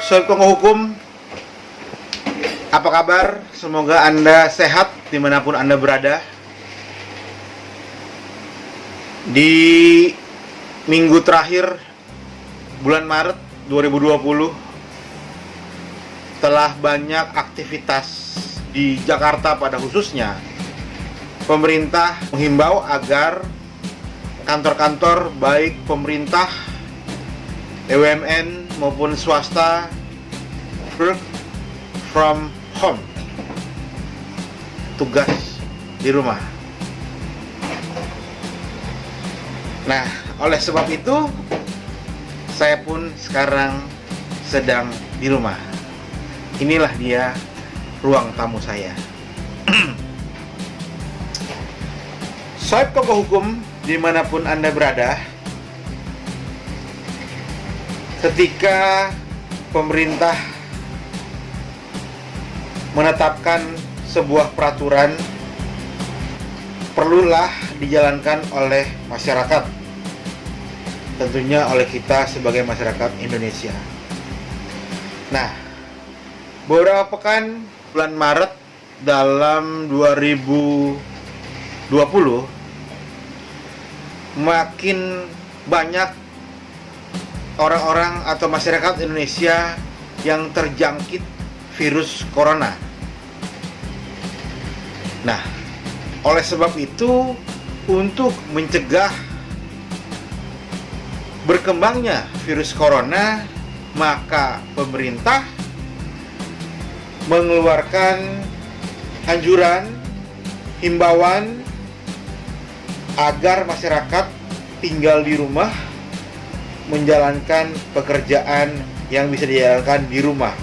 Sobat Kongko Hukum, apa kabar? Semoga Anda sehat dimanapun Anda berada. Di minggu terakhir bulan Maret 2020 telah banyak aktivitas di Jakarta pada khususnya. Pemerintah menghimbau agar kantor-kantor baik pemerintah, BUMN maupun swasta work from home, tugas di rumah. Nah, oleh sebab itu saya pun sekarang sedang di rumah. Inilah dia ruang tamu saya. Sobat Kongko Hukum dimanapun Anda berada, ketika pemerintah menetapkan sebuah peraturan, perlulah dijalankan oleh masyarakat, tentunya oleh kita sebagai masyarakat Indonesia. Nah, beberapa pekan bulan Maret dalam 2020 makin banyak orang-orang atau masyarakat Indonesia yang terjangkit virus corona. Nah, oleh sebab itu, untuk mencegah berkembangnya virus corona, maka pemerintah mengeluarkan anjuran, himbauan agar masyarakat tinggal di rumah, menjalankan pekerjaan yang bisa dijalankan di rumah.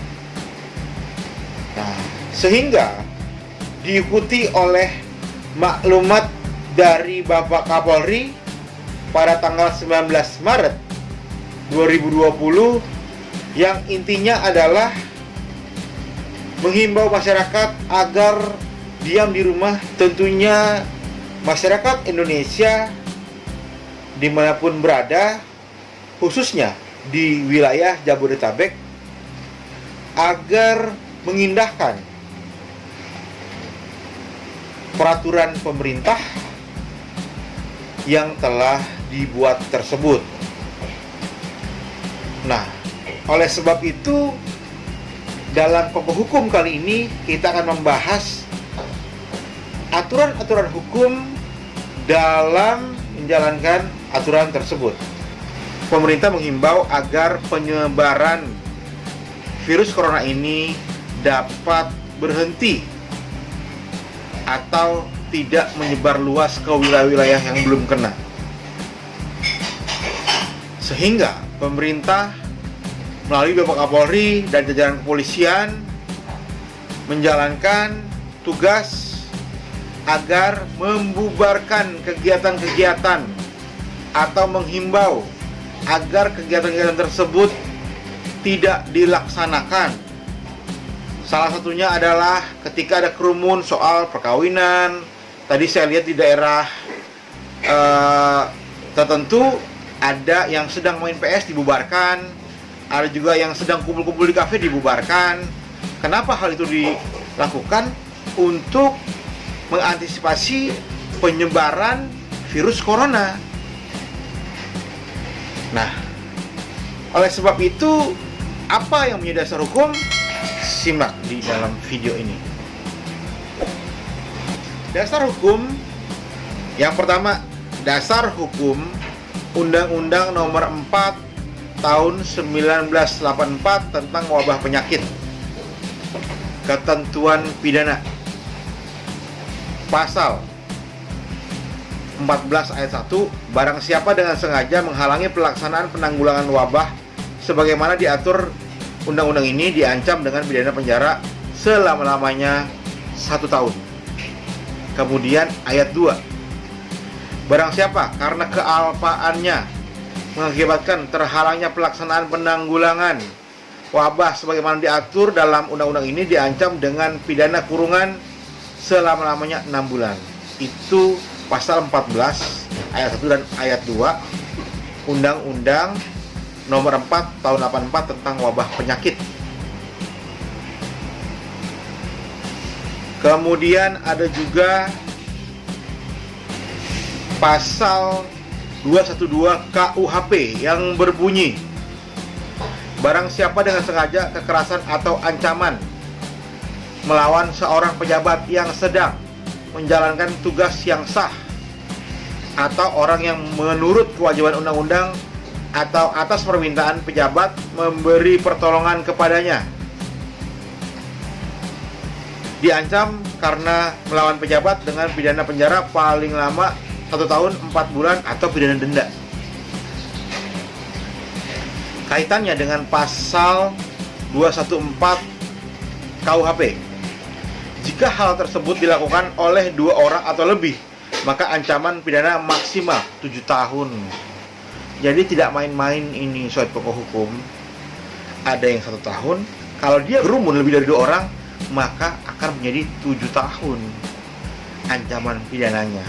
Nah, sehingga diikuti oleh maklumat dari Bapak Kapolri pada tanggal 19 Maret 2020 yang intinya adalah menghimbau masyarakat agar diam di rumah. Tentunya masyarakat Indonesia dimanapun berada, khususnya di wilayah Jabodetabek, agar mengindahkan peraturan pemerintah yang telah dibuat tersebut. Nah, oleh sebab itu, dalam Kongko Hukum kali ini kita akan membahas aturan-aturan hukum dalam menjalankan aturan tersebut. Pemerintah menghimbau agar penyebaran virus corona ini dapat berhenti atau tidak menyebar luas ke wilayah-wilayah yang belum kena. Sehingga pemerintah melalui Bapak Kapolri dan jajaran kepolisian menjalankan tugas agar membubarkan kegiatan-kegiatan atau menghimbau agar kegiatan-kegiatan tersebut tidak dilaksanakan. Salah satunya adalah ketika ada kerumun soal perkawinan. Tadi saya lihat di daerah tertentu ada yang sedang main PS dibubarkan, ada juga yang sedang kumpul-kumpul di kafe dibubarkan. Kenapa hal itu dilakukan? Untuk mengantisipasi penyebaran virus corona. Nah, oleh sebab itu, apa yang menjadi dasar hukum? Simak di dalam video ini. Dasar hukum yang pertama, dasar hukum Undang-Undang Nomor 4 Tahun 1984 tentang wabah penyakit. Ketentuan pidana. Pasal 14 ayat 1, barang siapa dengan sengaja menghalangi pelaksanaan penanggulangan wabah sebagaimana diatur undang-undang ini diancam dengan pidana penjara selama-lamanya 1 tahun. Kemudian ayat 2, barang siapa karena kealpaannya mengakibatkan terhalangnya pelaksanaan penanggulangan wabah sebagaimana diatur dalam undang-undang ini diancam dengan pidana kurungan selama-lamanya 6 bulan. Itu pasal 14 ayat 1 dan ayat 2 Undang-Undang Nomor 4 Tahun 84 tentang wabah penyakit. Kemudian ada juga pasal 212 KUHP yang berbunyi, barang siapa dengan sengaja, kekerasan atau ancaman melawan seorang pejabat yang sedang menjalankan tugas yang sah atau orang yang menurut kewajiban undang-undang atau atas permintaan pejabat memberi pertolongan kepadanya, diancam karena melawan pejabat dengan pidana penjara paling lama 1 tahun 4 bulan atau pidana denda. Kaitannya dengan pasal 214 KUHP, jika hal tersebut dilakukan oleh 2 orang atau lebih, maka ancaman pidana maksimal 7 tahun. Jadi tidak main-main ini soal pokok hukum. Ada yang 1 tahun, kalau dia berumun lebih dari 2 orang, maka akan menjadi 7 tahun ancaman pidananya.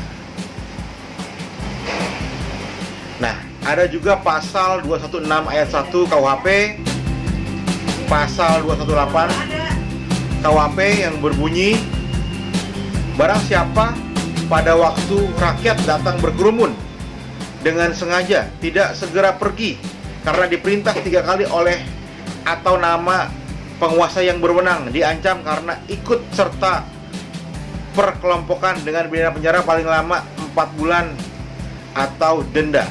Nah, ada juga pasal 216 ayat 1 KUHP, pasal 218 KUHP yang berbunyi, barang siapa pada waktu rakyat datang berkerumun dengan sengaja tidak segera pergi karena diperintah 3 kali oleh atau nama penguasa yang berwenang, diancam karena ikut serta perkelompokan dengan pidana penjara paling lama 4 bulan atau denda.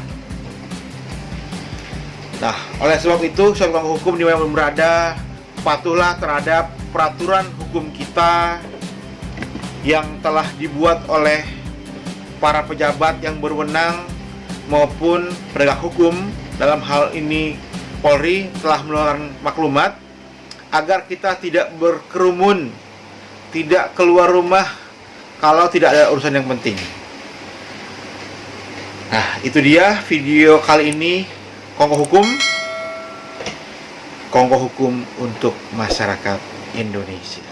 Nah, oleh sebab itu, sobat hukum di mana berada, patuhlah terhadap peraturan hukum kita yang telah dibuat oleh para pejabat yang berwenang maupun penegak hukum. Dalam hal ini Polri telah mengeluarkan maklumat agar kita tidak berkerumun, tidak keluar rumah kalau tidak ada urusan yang penting. Nah, itu dia video kali ini, Kongko Hukum untuk masyarakat Indonesia.